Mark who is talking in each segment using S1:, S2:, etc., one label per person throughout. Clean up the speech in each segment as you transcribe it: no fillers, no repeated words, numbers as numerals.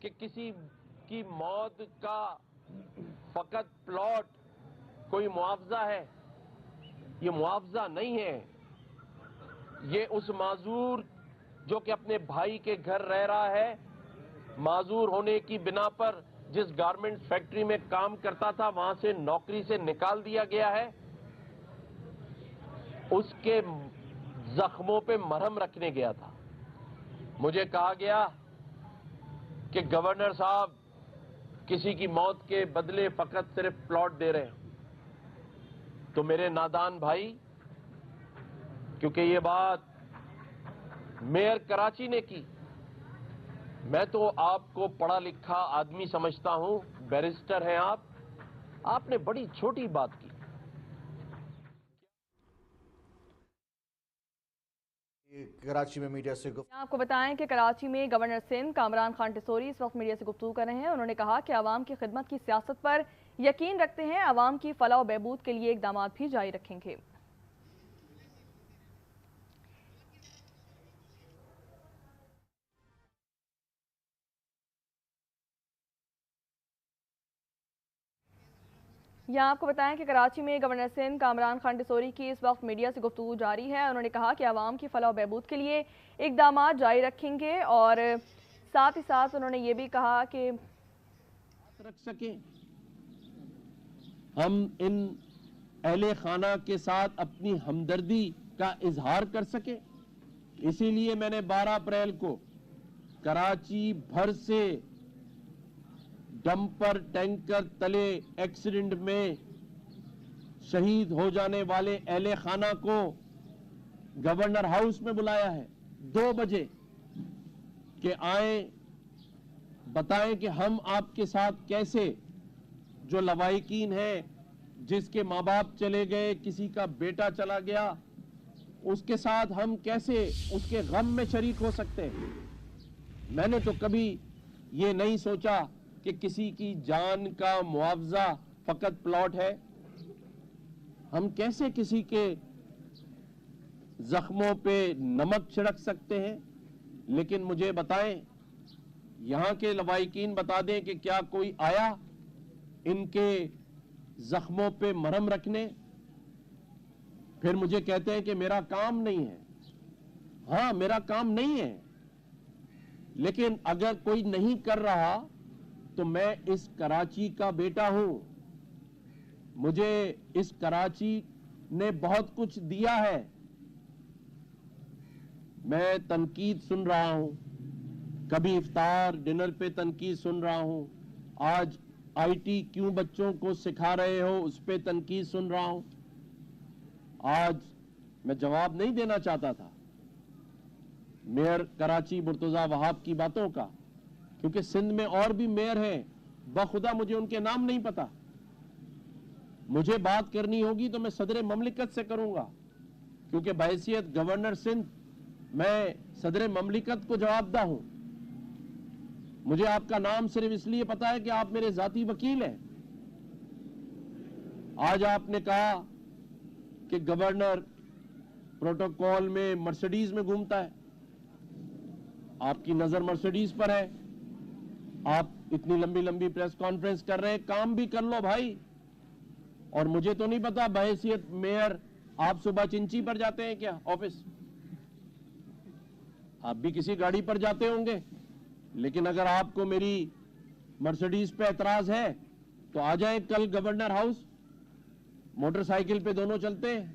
S1: کہ کسی کی موت کا فقط پلاٹ کوئی معاوضہ ہے. یہ معاوضہ نہیں ہے. یہ اس معذور جو کہ اپنے بھائی کے گھر رہ رہا ہے، معذور ہونے کی بنا پر جس گارمنٹ فیکٹری میں کام کرتا تھا وہاں سے نوکری سے نکال دیا گیا ہے، اس کے زخموں پہ مرہم رکھنے گیا تھا. مجھے کہا گیا کہ گورنر صاحب کسی کی موت کے بدلے فقط صرف پلاٹ دے رہے ہیں. تو میرے نادان بھائی، کیونکہ یہ بات میئر کراچی نے کی، میں تو آپ کو پڑھا لکھا آدمی سمجھتا ہوں، بیرسٹر ہیں آپ نے بڑی چھوٹی بات کی.
S2: کراچی میں میڈیا سے
S3: آپ کو بتائیں کہ کراچی میں گورنر سندھ کامران خان ٹسوری اس وقت میڈیا سے گفتگو کر رہے ہیں. انہوں نے کہا کہ عوام کی خدمت کی سیاست پر یقین رکھتے ہیں، عوام کی فلاح و بہبود کے لیے اقدامات بھی جاری رکھیں گے. یہاں آپ کو بتائیں کہ کراچی میں گورنر سندھ کامران خان ٹسوری کی اس وقت میڈیا سے گفتگو جاری ہے. انہوں نے کہا کہ عوام کی فلاح و بہبود کے لیے اقدامات جاری رکھیں گے، اور ساتھ ہی ساتھ انہوں نے یہ بھی کہا کہ
S1: رکھ سکیں، ہم ان اہل خانہ کے ساتھ اپنی ہمدردی کا اظہار کر سکیں. اسی لیے میں نے 12 اپریل کو کراچی بھر سے ڈمپر ٹینکر تلے ایکسیڈنٹ میں شہید ہو جانے والے اہل خانہ کو گورنر ہاؤس میں بلایا ہے 2 بجے کہ آئیں، بتائیں کہ ہم آپ کے ساتھ کیسے، جو لواحقین ہیں، جس کے ماں باپ چلے گئے، کسی کا بیٹا چلا گیا، اس کے ساتھ ہم کیسے اس کے غم میں شریک ہو سکتے ہیں. میں نے تو کبھی یہ نہیں سوچا کہ کسی کی جان کا معاوضہ فقط پلاٹ ہے. ہم کیسے کسی کے زخموں پہ نمک چھڑک سکتے ہیں. لیکن مجھے بتائیں، یہاں کے لواحقین بتا دیں کہ کیا کوئی آیا ان کے زخموں پہ مرہم رکھنے؟ پھر مجھے کہتے ہیں کہ میرا کام نہیں ہے. ہاں، میرا کام نہیں ہے، لیکن اگر کوئی نہیں کر رہا تو میں اس کراچی کا بیٹا ہوں. مجھے اس کراچی نے بہت کچھ دیا ہے. میں تنقید سن رہا ہوں، کبھی افطار ڈنر پہ تنقید سن رہا ہوں، آج آئی ٹی کیوں بچوں کو سکھا رہے ہو اس پہ تنقید سن رہا ہوں. آج میں جواب نہیں دینا چاہتا تھا میئر کراچی مرتضی وہاب کی باتوں کا، کیونکہ سندھ میں اور بھی میئر ہیں، بخدا مجھے ان کے نام نہیں پتا. مجھے بات کرنی ہوگی تو میں صدر مملکت سے کروں گا، کیونکہ بحیثیت گورنر سندھ میں صدر مملکت کو جواب دہ ہوں. مجھے آپ کا نام صرف اس لیے پتا ہے کہ آپ میرے ذاتی وکیل ہیں. آج آپ نے کہا کہ گورنر پروٹوکول میں مرسیڈیز میں گھومتا ہے. آپ کی نظر مرسیڈیز پر ہے، آپ اتنی لمبی لمبی پریس کانفرنس کر رہے ہیں، کام بھی کر لو بھائی. اور مجھے تو نہیں پتا بحیثیت میئر آپ صبح چنچی پر جاتے ہیں کیا آفس؟ آپ بھی کسی گاڑی پر جاتے ہوں گے. لیکن اگر آپ کو میری مرسیڈیز پہ اعتراض ہے تو آ جائیں کل گورنر ہاؤس، موٹر سائیکل پہ دونوں چلتے ہیں،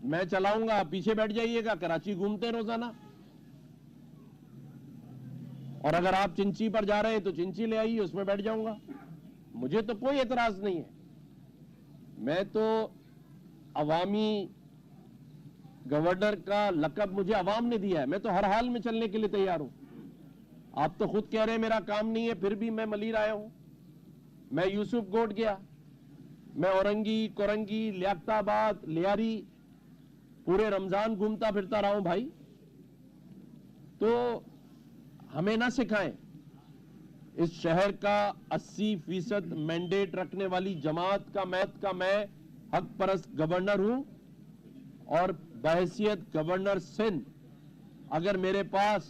S1: میں چلاؤں گا، آپ پیچھے بیٹھ جائیے گا، کراچی گھومتے روزانہ. اور اگر آپ چنچی پر جا رہے ہیں تو چنچی لے آئیے، اس میں بیٹھ جاؤں گا. مجھے تو کوئی اعتراض نہیں ہے. میں تو عوامی گورنر کا لقب مجھے عوام نے دیا ہے، میں تو ہر حال میں چلنے کے لیے تیار ہوں. آپ تو خود کہہ رہے ہیں میرا کام نہیں ہے، پھر بھی میں ملیر آیا ہوں. میں یوسف گوٹ گیا، میں اورنگی، کورنگی، لیاقت آباد، لیاری پورے رمضان گھومتا پھرتا رہا ہوں بھائی. تو ہمیں نہ سکھائیں. اس شہر کا 80% مینڈیٹ رکھنے والی جماعت کا میں حق پرست گورنر ہوں، اور بحیثیت گورنر سندھ اگر میرے پاس